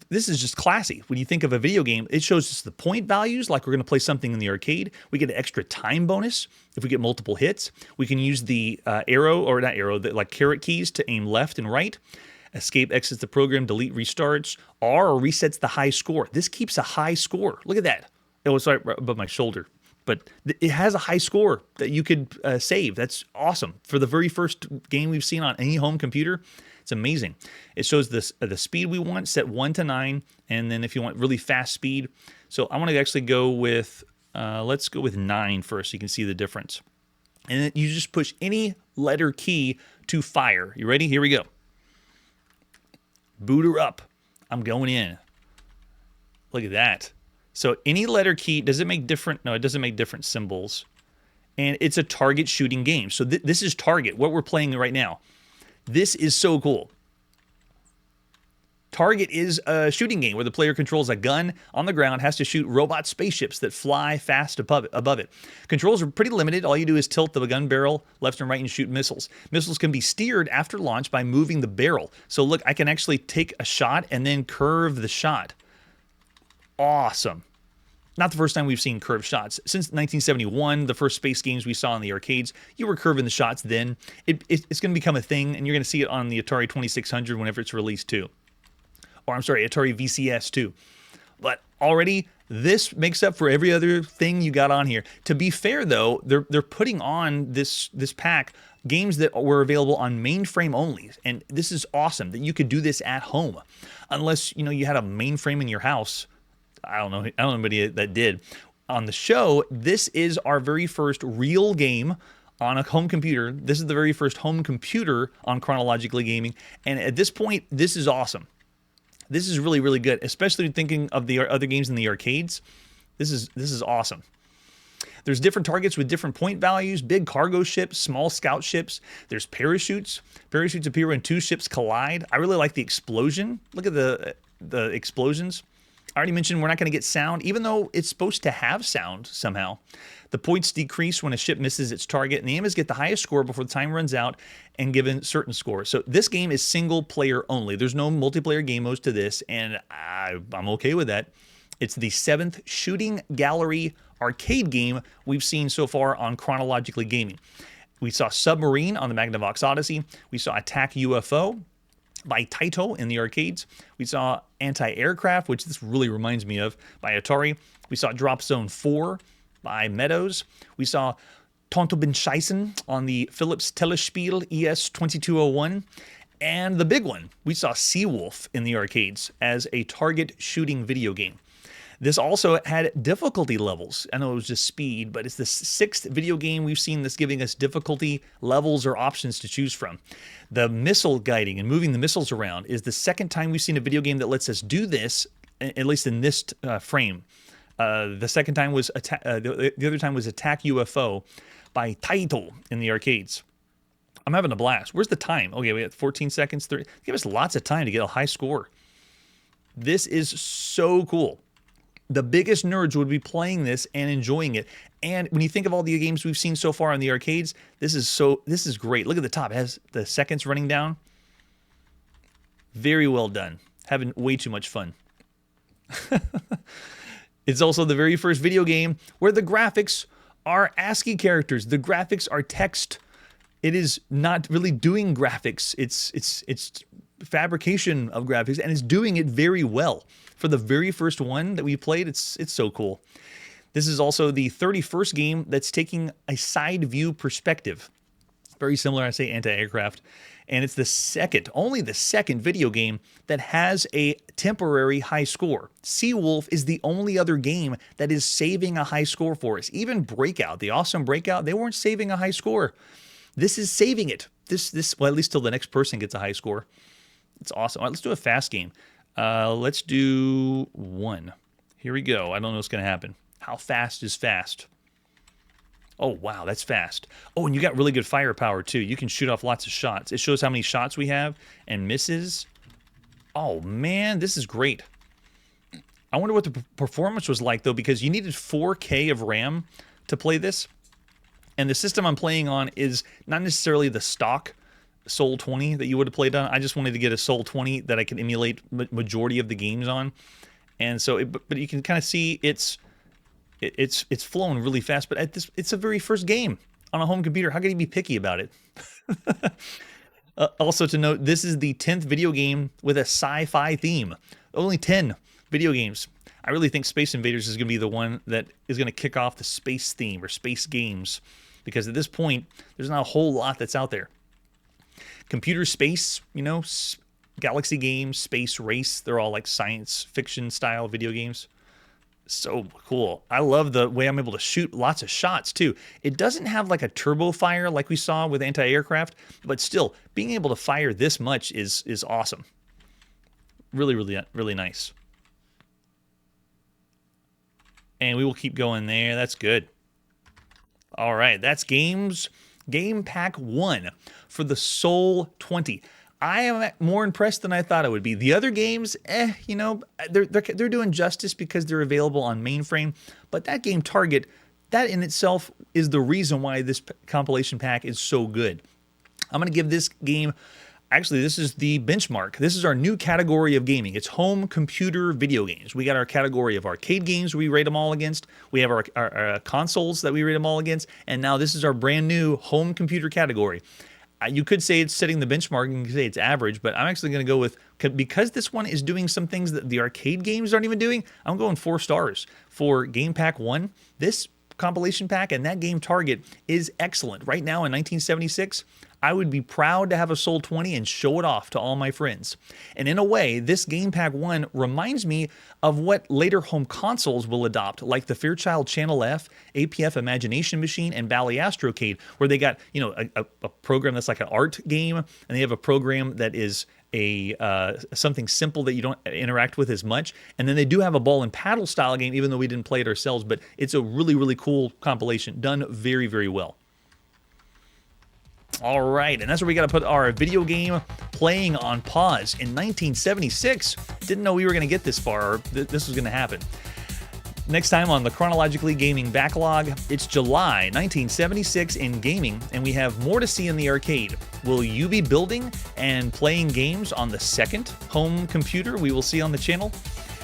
this is just classy. When you think of a video game, it shows us the point values, like we're going to play something in the arcade. We get an extra time bonus if we get multiple hits. We can use the like caret keys to aim left and right. Escape exits the program, delete restarts. R resets the high score. This keeps a high score. Look at that. It was right above my shoulder. But it has a high score that you could save. That's awesome. For the very first game we've seen on any home computer, it's amazing. It shows this the speed we want, set 1 to 9, and then if you want really fast speed. So I want to actually go with, let's go with 9 first so you can see the difference. And then you just push any letter key to fire. You ready? Here we go. Boot her up. I'm going in. Look at that. So any letter key, does it make different? No, it doesn't make different symbols. And it's a target shooting game. So this is Target, what we're playing right now. This is so cool. Target is a shooting game where the player controls a gun on the ground, has to shoot robot spaceships that fly fast above it. Controls are pretty limited. All you do is tilt the gun barrel left and right and shoot missiles. Missiles can be steered after launch by moving the barrel. So look, I can actually take a shot and then curve the shot. Awesome. not the first time we've seen curved shots. Since 1971, the first space games we saw in the arcades, you were curving the shots then. It's going to become a thing, and you're going to see it on the Atari 2600 whenever it's released too. Or I'm sorry, Atari VCS too. But already, this makes up for every other thing you got on here. To be fair, though, they're putting on this pack games that were available on mainframe only, and this is awesome that you could do this at home, unless you had a mainframe in your house. I don't know anybody that did. On the show, this is our very first real game on a home computer. This is the very first home computer on Chronologically Gaming, and at this point, this is awesome. This is really, really good, especially thinking of the other games in the arcades. This is awesome. There's different targets with different point values, big cargo ships, small scout ships. There's parachutes. Parachutes appear when two ships collide. I really like the explosion. Look at the explosions. I already mentioned we're not going to get sound, even though it's supposed to have sound somehow. The points decrease when a ship misses its target, and the aim is to get the highest score before the time runs out and given certain scores. So this game is single player only. There's no multiplayer game modes to this, and I'm okay with that. It's the 7th shooting gallery arcade game we've seen so far on Chronologically Gaming. We saw Submarine on the Magnavox Odyssey. We saw Attack UFO by Taito in the arcades. We saw Anti-Aircraft, which this really reminds me of, by Atari. We saw Drop Zone 4 by Meadows. We saw Tontobenscheissen on the Philips Telespiel ES2201. And the big one, we saw Seawolf in the arcades as a target shooting video game. This also had difficulty levels. I know it was just speed, but it's the 6th video game we've seen that's giving us difficulty levels or options to choose from. The missile guiding and moving the missiles around is the 2nd time we've seen a video game that lets us do this, at least in this frame. The 2nd time was the other time was Attack UFO by Taito in the arcades. I'm having a blast. Where's the time? Okay, we have 14 seconds. 30. Give us lots of time to get a high score. This is so cool. The biggest nerds would be playing this and enjoying it. And when you think of all the games we've seen so far in the arcades, this is great. Look at the top. It has the seconds running down. Very well done. Having way too much fun. It's also the very first video game where the graphics are ASCII characters. The graphics are text. It is not really doing graphics. It's fabrication of graphics, and it's doing it very well. For the very first one that we played, it's so cool. This is also the 31st game that's taking a side view perspective. Very similar, I say, Anti-Aircraft. And it's the second, only the second video game that has a temporary high score. Seawolf is the only other game that is saving a high score for us. Even Breakout, the awesome Breakout, they weren't saving a high score. This is saving it. Well, at least till the next person gets a high score. It's awesome. All right, let's do a fast game. Let's do 1. Here we go. I don't know what's going to happen. How fast is fast? Oh, wow, that's fast. Oh, and you got really good firepower, too. You can shoot off lots of shots. It shows how many shots we have and misses. Oh, man, this is great. I wonder what the performance was like, though, because you needed 4K of RAM to play this. And the system I'm playing on is not necessarily the stock SOL-20 that you would have played on. I just wanted to get a SOL-20 that I can emulate majority of the games on. And so, but you can kind of see it's flowing really fast. But it's a very first game on a home computer. How can you be picky about it? Also to note, this is the 10th video game with a sci-fi theme. Only 10 video games. I really think Space Invaders is going to be the one that is going to kick off the space theme or space games. Because at this point, there's not a whole lot that's out there. Computer space, galaxy games, space race, they're all like science fiction style video games. So cool. I love the way I'm able to shoot lots of shots too. It doesn't have like a turbo fire like we saw with Anti-Aircraft, but still being able to fire this much is awesome. Really, really, really nice. And we will keep going there. That's good. All right, that's Gamepac 1 for the SOL-20. I am more impressed than I thought I would be. The other games, they're doing justice because they're available on mainframe. But that game Target, that in itself is the reason why this compilation pack is so good. I'm going to give this game Actually, this is the benchmark. This is our new category of gaming. It's home computer video games. We got our category of arcade games we rate them all against. We have our consoles that we rate them all against. And now this is our brand new home computer category. You could say it's setting the benchmark and you could say it's average, but I'm actually going to go with, because this one is doing some things that the arcade games aren't even doing, I'm going 4 stars for Gamepac 1. This compilation pack and that game Target is excellent. Right now in 1976, I would be proud to have a SOL-20 and show it off to all my friends. And in a way, this Gamepac 1 reminds me of what later home consoles will adopt, like the Fairchild Channel F, APF Imagination Machine, and Bally Astrocade, where they got, you know, a program that's like an art game, and they have a program that is something simple that you don't interact with as much. And then they do have a ball and paddle style game, even though we didn't play it ourselves, but it's a really, really cool compilation, done very, very well. All right, and that's where we got to put our video game playing on pause. In 1976, didn't know we were going to get this far, or this was going to happen. Next time on the Chronologically Gaming Backlog, it's July 1976 in gaming, and we have more to see in the arcade. Will you be building and playing games on the second home computer we will see on the channel?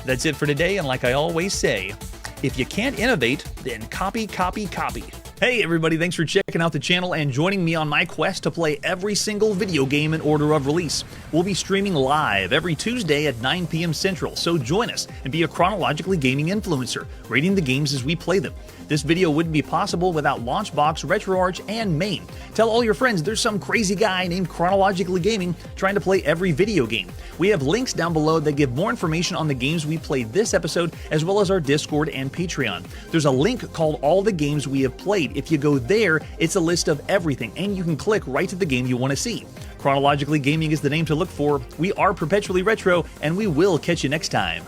That's it for today, and like I always say, if you can't innovate, then copy, copy, copy. Hey everybody, thanks for checking out the channel and joining me on my quest to play every single video game in order of release. We'll be streaming live every Tuesday at 9 p.m. Central, so join us and be a chronologically gaming influencer, rating the games as we play them. This video wouldn't be possible without Launchbox, RetroArch, and Maine. Tell all your friends there's some crazy guy named Chronologically Gaming trying to play every video game. We have links down below that give more information on the games we played this episode, as well as our Discord and Patreon. There's a link called All the Games We Have Played. If you go there, it's a list of everything, and you can click right to the game you want to see. Chronologically Gaming is the name to look for. We are perpetually retro, and we will catch you next time.